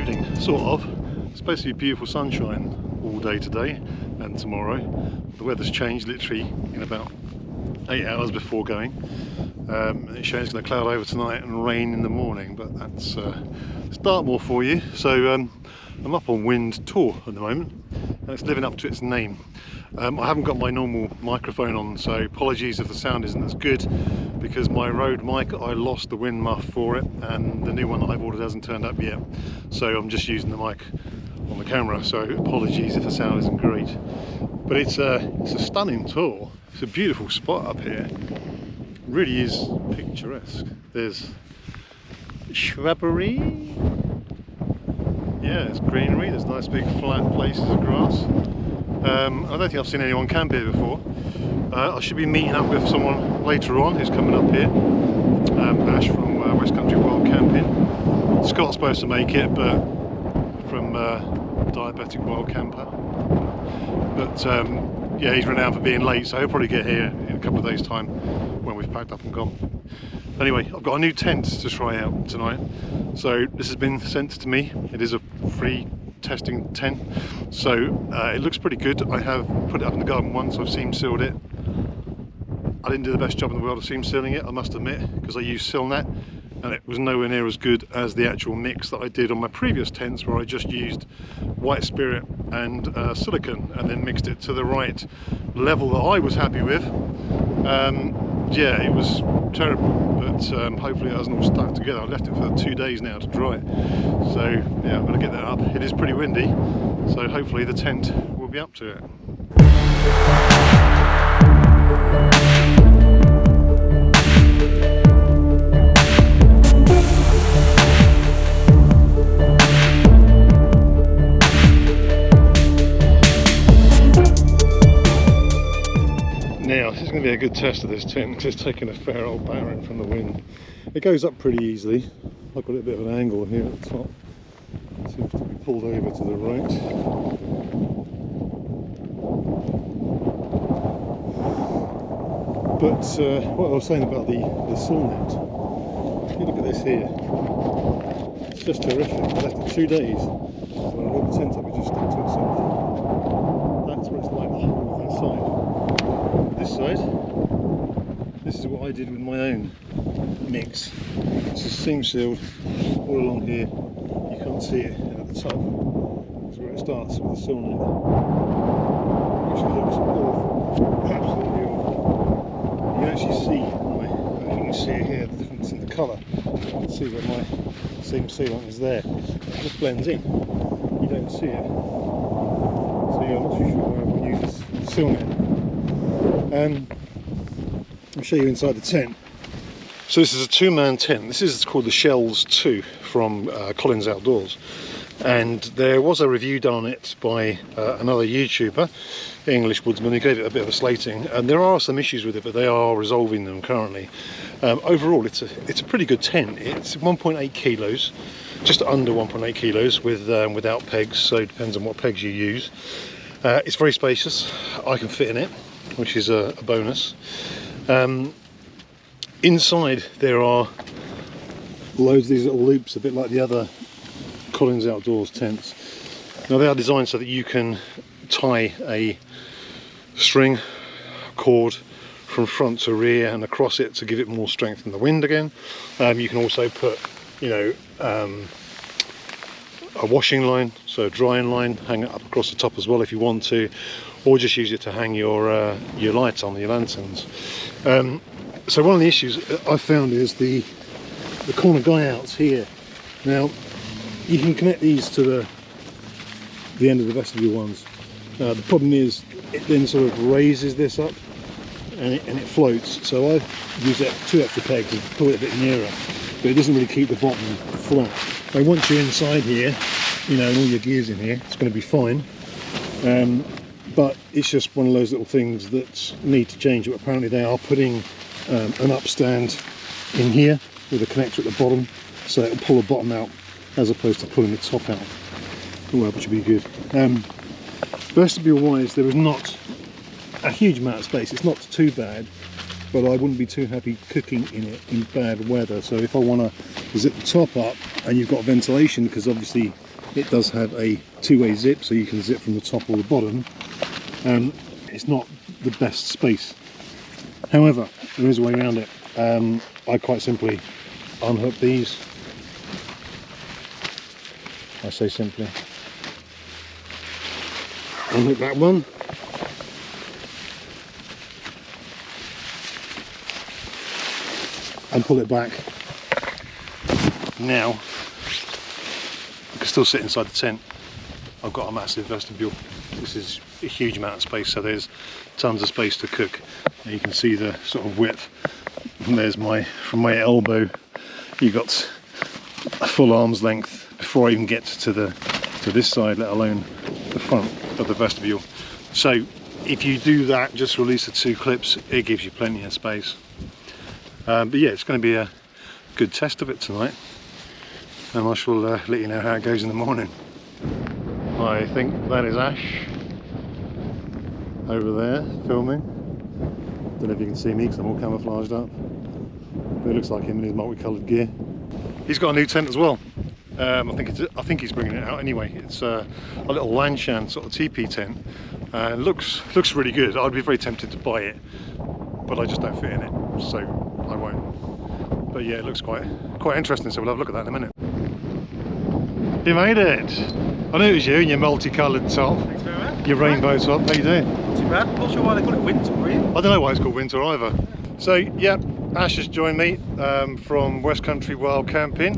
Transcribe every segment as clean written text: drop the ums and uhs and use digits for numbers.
evening, sort of. It's supposed to be beautiful sunshine all day today and tomorrow. The weather's changed literally in about 8 hours before going. It's showing it's going to cloud over tonight and rain in the morning, but that's Dartmoor for you. So I'm up on Wind Tour at the moment, and it's living up to its name. I haven't got my normal microphone on, so apologies if the sound isn't as good, because my Rode mic, I lost the wind muff for it, and the new one that I've ordered hasn't turned up yet. So I'm just using the mic on the camera, so apologies if the sound isn't great. But it's a stunning tour. It's a beautiful spot up here. It really is picturesque. There's shrubbery. Yeah, there's greenery. There's nice big flat places of grass. I don't think I've seen anyone camp here before. I should be meeting up with someone later on who's coming up here. Ash from West Country Wild Camping. Scott's supposed to make it, but from Diabetic Wild Camper. But yeah, he's renowned for being late, so he'll probably get here in a couple of days' time when we've packed up and gone. Anyway, I've got a new tent to try out tonight. So this has been sent to me. It is a free testing tent, so it looks pretty good. I have put it up in the garden once. I've seam sealed it. I didn't do the best job in the world of seam sealing it, I must admit, because I used Silnet and it was nowhere near as good as the actual mix that I did on my previous tents, where I just used white spirit and silicone and then mixed it to the right level that I was happy with. Yeah, it was terrible, but hopefully it hasn't all stuck together. I've left it for 2 days now to dry it, so yeah, I'm going to get that up. It is pretty windy, so hopefully the tent will be up to it. Now, this is going to be a good test of this tent, because it's taking a fair old battering from the wind. It goes up pretty easily. I've got a bit of an angle here at the top. It seems to be pulled over to the right. But what I was saying about the Silnet, if you look at this here, it's just terrific. I left it 2 days. When I rolled the tent up, it just stuck to itself. That's what it's like the whole of that side. This side, this is what I did with my own mix. This is seam sealed all along here. You can't see it at the top. That's where it starts with the Silnet, which looks awful, absolutely awful. You actually see, you can see it here, the difference in the colour. You can see where my seam sealant is there. It just blends in. You don't see it. So yeah, I'm not too sure where I'm going to use this Silnet. I'll show you inside the tent. So this is a two-man tent. This is called the Shells 2 from Collins Outdoors, and there was a review done on it by another YouTuber, English woodsman, who gave it a bit of a slating, and there are some issues with it, but they are resolving them currently. Overall, it's a pretty good tent. It's 1.8 kilos, just under 1.8 kilos without pegs, so it depends on what pegs you use. It's very spacious. I can fit in it, which is a bonus. Inside there are loads of these little loops, a bit like the other Collins Outdoors tents. Now they are designed so that you can tie a string cord from front to rear and across it to give it more strength in the wind again. You can also put, you know, a washing line, so a drying line, hang it up across the top as well if you want to, or just use it to hang your lights on, your lanterns. So one of the issues I've found is the corner guy outs here. Now you can connect these to the end of the vestibule ones. The problem is it then sort of raises this up and it floats. So I've used 2 extra pegs and pull it a bit nearer, but it doesn't really keep the bottom flat. And once you're inside here, you know, and all your gear's in here, it's going to be fine. But it's just one of those little things that need to change. Apparently they are putting an upstand in here with a connector at the bottom, so it'll pull the bottom out as opposed to pulling the top out, which would be good. Vestibule wise, there is not a huge amount of space. It's not too bad, but I wouldn't be too happy cooking in it in bad weather. So if I want to zip the top up and you've got ventilation, because obviously It does have a two-way zip, so you can zip from the top or the bottom. It's not the best space. However, there is a way around it. I quite simply unhook these. I say simply. Unhook that one. And pull it back. Now, I can still sit inside the tent. I've got a massive vestibule. This is a huge amount of space, so there's tons of space to cook. And you can see the sort of width. And there's from my elbow, you got a full arm's length before I even get to this side, let alone the front of the vestibule. So if you do that, just release the two clips, it gives you plenty of space. But yeah, it's going to be a good test of it tonight, and I shall let you know how it goes in the morning. I think that is Ash over there filming. Don't know if you can see me because I'm all camouflaged up, but it looks like him in his multicoloured gear. He's got a new tent as well. I think he's bringing it out anyway. It's a little Lanshan sort of teepee tent. Looks really good. I'd be very tempted to buy it, but I just don't fit in it, so I won't. But yeah, it looks quite interesting, so we'll have a look at that in a minute. You made it! I knew it was you in your multicoloured top. Thanks very much. Your rainbow top. How you doing? Not too bad. Not sure why they call it winter, really. I don't know why it's called winter either. So yeah, Ash has joined me from West Country Wild Camping.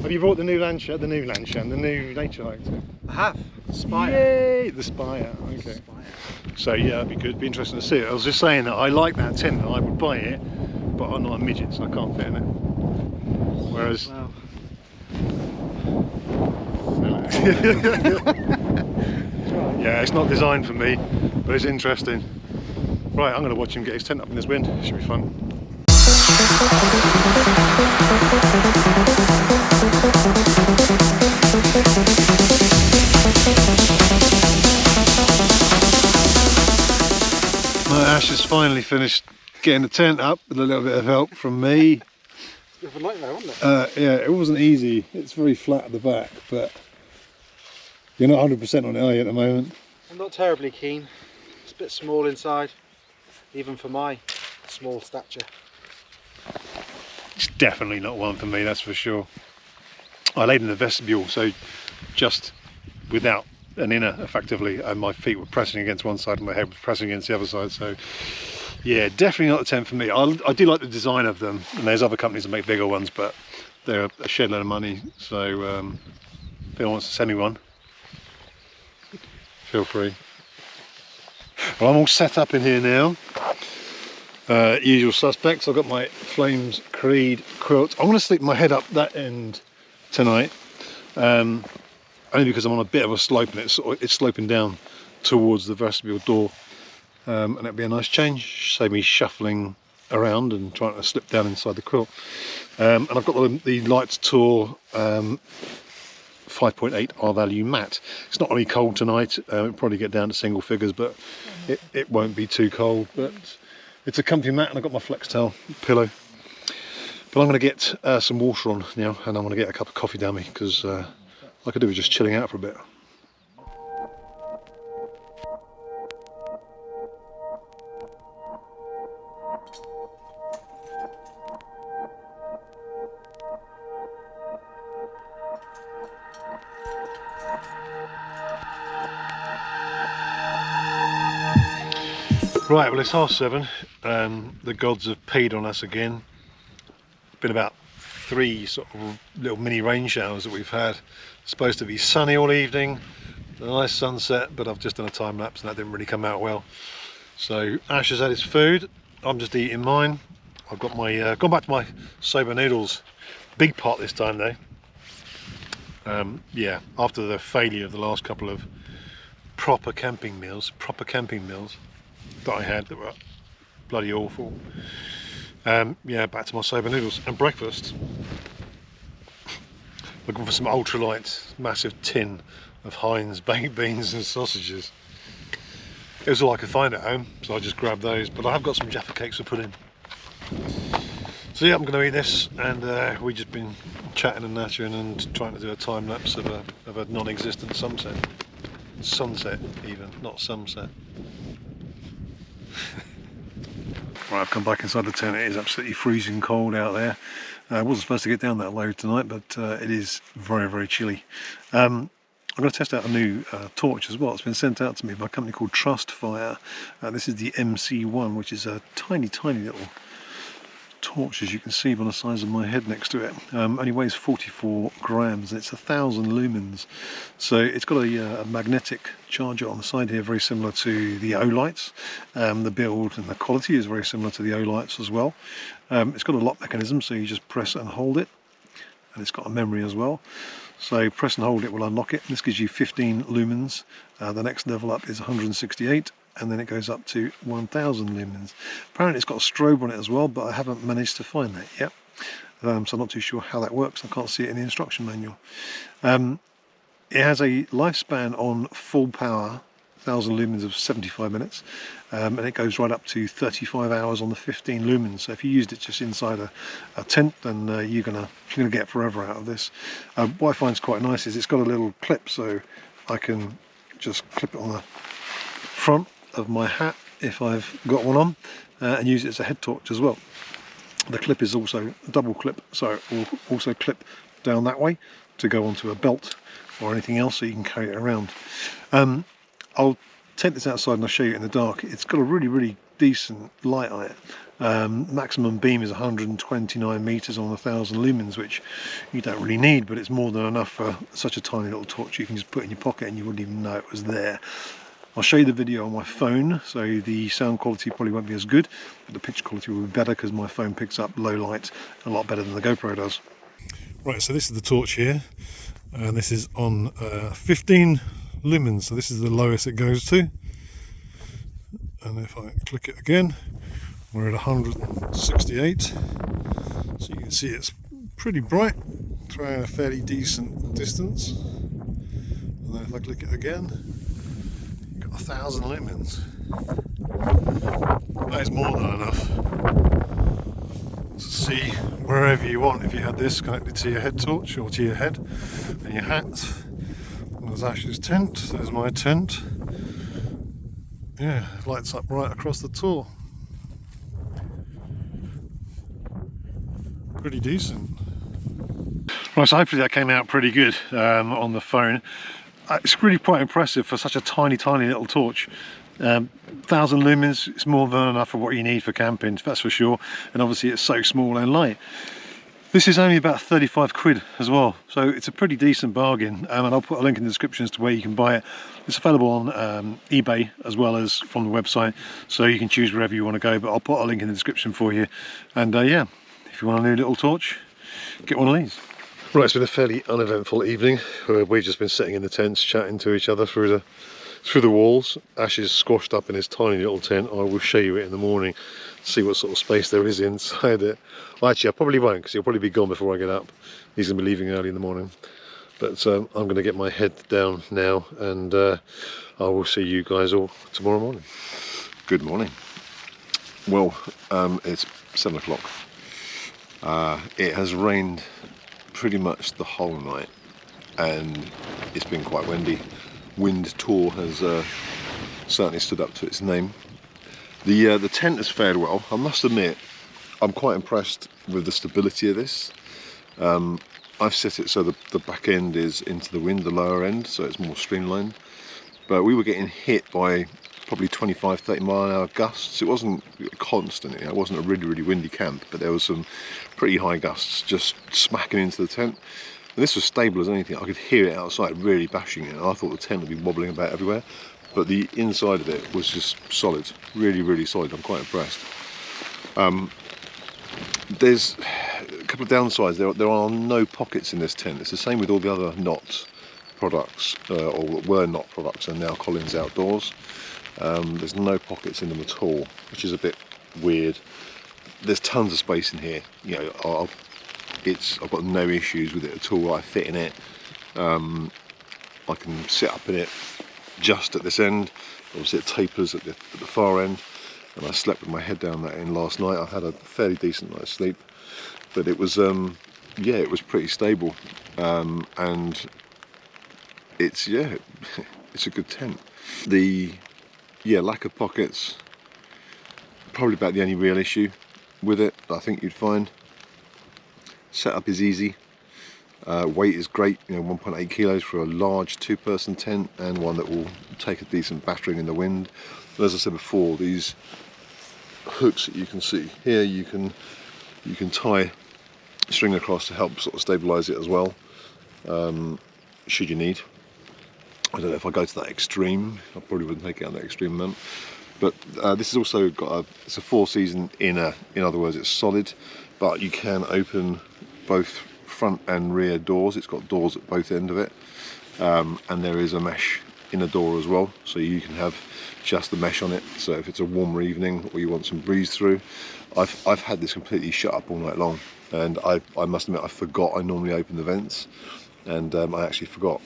Have you brought the new Lanshan, the new Nature Hike? I have. Spire. Yay! The Spire. Okay. So yeah, it'd be good. It'd be interesting to see it. I was just saying that I like that tent and I would buy it, but I'm not a midget, so I can't fit in it. Whereas. Wow. Yeah, it's not designed for me, but it's interesting. Right, I'm going to watch him get his tent up in this wind. It should be fun. Ash has finally finished getting the tent up with a little bit of help from me. It's a bit of a nightmare, wasn't it? Yeah, it wasn't easy. It's very flat at the back, but you're not 100% on it, are you, at the moment? I'm not terribly keen. It's a bit small inside, even for my small stature. It's definitely not one for me, that's for sure. I laid in the vestibule, so just without an inner, effectively, and my feet were pressing against one side and my head was pressing against the other side, so yeah, definitely not the tent for me. I do like the design of them, and there's other companies that make bigger ones, but they're a shed load of money, so if anyone wants to send me one, feel free. Well, I'm all set up in here now. Usual suspects. I've got my Flames Creed quilt. I'm going to stick my head up that end tonight, only because I'm on a bit of a slope and it's sloping down towards the vestibule door, and it'd be a nice change, save me shuffling around and trying to slip down inside the quilt. And I've got the Lights Tour 5.8 R-value mat. It's not really cold tonight. It'll probably get down to single figures, but it won't be too cold. But it's a comfy mat, and I've got my flex towel pillow. But I'm going to get some water on now, and I'm going to get a cup of coffee down me, because I could do with just chilling out for a bit. Right, well, it's 7:30. The gods have paid on us again. Been about 3 sort of little mini rain showers that we've had. It's supposed to be sunny all evening, a nice sunset, but I've just done a time lapse and that didn't really come out well. So Ash has had his food. I'm just eating mine. I've got my gone back to my soba noodles. Big pot this time though. Yeah, after the failure of the last couple of proper camping meals that I had that were bloody awful. Yeah, back to my soba noodles and breakfast. Looking for some ultralight, massive tin of Heinz baked beans and sausages. It was all I could find at home, so I just grabbed those. But I have got some Jaffa cakes for pudding. So yeah, I'm going to eat this, and we've just been chatting and nattering and trying to do a time lapse of a non-existent sunset even, not sunset. Right, I've come back inside the tent. It is absolutely freezing cold out there. I wasn't supposed to get down that low tonight, but it is very, very chilly. I'm going to test out a new torch as well. It's been sent out to me by a company called Trustfire. This is the MC1, which is a tiny, tiny little torch, as you can see by the size of my head next to it. Only weighs 44 grams. It's 1,000 lumens. So it's got a magnetic charger on the side here, very similar to the Olights. The build and the quality is very similar to the Olights as well. It's got a lock mechanism, so you just press and hold it, and it's got a memory as well. So press and hold it will unlock it. This gives you 15 lumens. The next level up is 168, and then it goes up to 1000 lumens. Apparently it's got a strobe on it as well, but I haven't managed to find that yet. So I'm not too sure how that works. I can't see it in the instruction manual. It has a lifespan on full power, 1000 lumens, of 75 minutes, and it goes right up to 35 hours on the 15 lumens. So if you used it just inside a tent, then you're gonna get forever out of this. What I find is quite nice is it's got a little clip, so I can just clip it on the front of my hat if I've got one on, and use it as a head torch as well. The clip is also a double clip, so it will also clip down that way to go onto a belt or anything else, so you can carry it around. I'll take this outside and I'll show you in the dark. It's got a really, really decent light on it. Maximum beam is 129 meters on 1000 lumens, which you don't really need, but it's more than enough for such a tiny little torch you can just put in your pocket and you wouldn't even know it was there. I'll show you the video on my phone, so the sound quality probably won't be as good, but the picture quality will be better because my phone picks up low light a lot better than the GoPro does. Right, so this is the torch here, and this is on 15 lumens, so this is the lowest it goes to. And if I click it again, we're at 168, so you can see it's pretty bright, throwing a fairly decent distance. And then if I click it again, you've got 1000 lumens. That is more than enough to see wherever you want if you had this connected to your head torch or to your head and your hat. And there's Ash's tent, there's my tent. Yeah, it lights up right across the tour. Pretty decent. Right, so hopefully that came out pretty good on the phone. It's really quite impressive for such a tiny, tiny little torch. 1000 lumens, it's more than enough for what you need for camping, that's for sure. And obviously it's so small and light. This is only about 35 quid as well, so it's a pretty decent bargain, and I'll put a link in the description as to where you can buy it. It's available on eBay as well as from the website, so you can choose wherever you want to go, but I'll put a link in the description for you. And yeah, if you want a new little torch, get one of these. Right, it's been a fairly uneventful evening. We've just been sitting in the tents chatting to each other through the walls. Ash is squashed up in his tiny little tent. I will show you it in the morning, see what sort of space there is inside it. Well, actually, I probably won't, because he'll probably be gone before I get up. He's going to be leaving early in the morning. But I'm going to get my head down now, and I will see you guys all tomorrow morning. Good morning. Well, it's 7 o'clock. It has rained pretty much the whole night, and it's been quite windy. Wind tour has certainly stood up to its name. The tent has fared well. I must admit, I'm quite impressed with the stability of this. I've set it so the back end is into the wind, the lower end, so it's more streamlined. But we were getting hit by probably 25-30 mile an hour gusts. It wasn't constant, it wasn't a really, really windy camp, but there was some pretty high gusts just smacking into the tent. And this was stable as anything. I could hear it outside really bashing it, and I thought the tent would be wobbling about everywhere. But the inside of it was just solid, really, really solid. I'm quite impressed. There's a couple of downsides. There are no pockets in this tent. It's the same with all the other Knot products, or were Knot products, and now Collins Outdoors. There's no pockets in them at all, which is a bit weird. There's tons of space in here. You know, I've got no issues with it at all. I fit in it. I can sit up in it just at this end. Obviously it tapers at the far end. and I slept with my head down that in last night. I had a fairly decent night's sleep, but it was yeah, it was pretty stable, and it's it's a good tent. The lack of pockets, probably about the only real issue with it, I think you'd find. Setup is easy. Weight is great, 1.8 kilos for a large 2-person tent, and one that will take a decent battering in the wind. But as I said before, these hooks that you can see here, you can tie string across to help sort of stabilize it as well, should you need. I don't know if I go to that extreme, I probably wouldn't take it on that extreme amount. But this has also got it's a 4-season inner, in other words it's solid, but you can open both front and rear doors. It's got doors at both ends of it, and there is a mesh inner door as well, so you can have just the mesh on it. So if it's a warmer evening or you want some breeze through, I've had this completely shut up all night long, and I must admit I forgot I normally open the vents, and I actually forgot.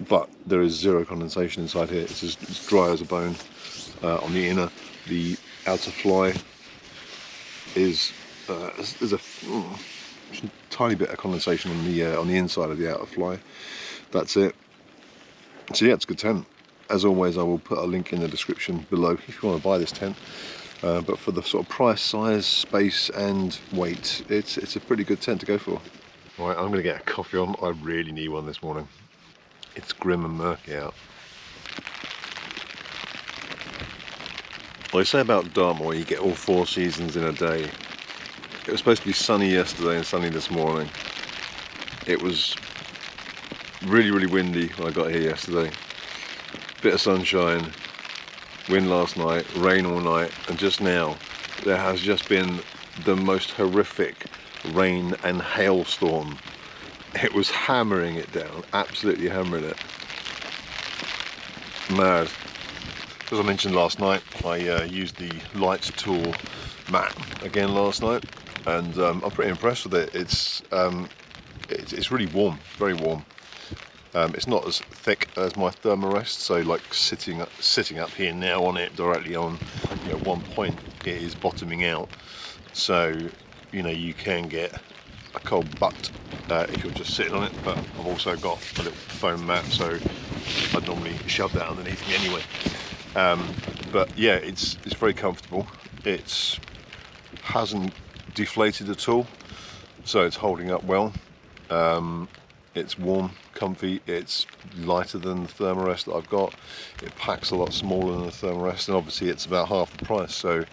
But there is zero condensation inside here. It's as dry as a bone on the inner. The outer fly is there's a tiny bit of condensation on the inside of the outer fly. That's it. So yeah, it's a good tent. As always, I will put a link in the description below if you want to buy this tent. But for the sort of price, size, space and weight, it's a pretty good tent to go for. Right, I'm going to get a coffee on. I really need one this morning. It's grim and murky out. Well, they say about Dartmoor you get all 4 seasons in a day. It was supposed to be sunny yesterday and sunny this morning. It was really, really windy when I got here yesterday. Bit of sunshine, wind last night, rain all night, and just now there has just been the most horrific rain and hailstorm. It was hammering it down, absolutely hammering it. Mad. As I mentioned last night, I used the Lights Tool mat again last night, and I'm pretty impressed with it. It's really warm, very warm. It's not as thick as my Thermarest, so like sitting up here now on it directly on one point, it is bottoming out. So you can get a cold butt if you're just sitting on it. But I've also got a little foam mat, so I'd normally shove that underneath me anyway. But yeah, it's very comfortable. It hasn't deflated at all, so it's holding up well. It's warm, comfy, it's lighter than the Thermarest that I've got. It packs a lot smaller than the Thermarest, and obviously it's about half the price. So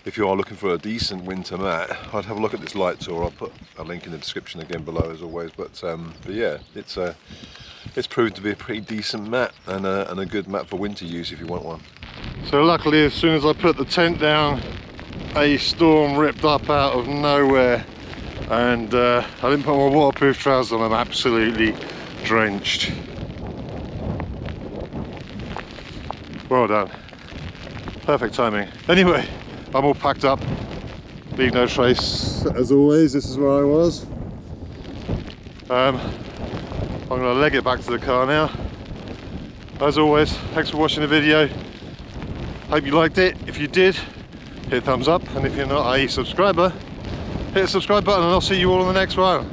if you are looking for a decent winter mat, I'd have a look at this Light Tool. I'll put a link in the description again below as always. But yeah, it's proved to be a pretty decent mat, and a good mat for winter use if you want one. So luckily, as soon as I put the tent down, a storm ripped up out of nowhere, and I didn't put my waterproof trousers on. I'm absolutely drenched. Well done. Perfect timing. Anyway, I'm all packed up. Leave no trace. As always, this is where I was. I'm going to leg it back to the car now. As always, thanks for watching the video. Hope you liked it. If you did, hit thumbs up, and if you're not a subscriber, hit the subscribe button, and I'll see you all on the next one.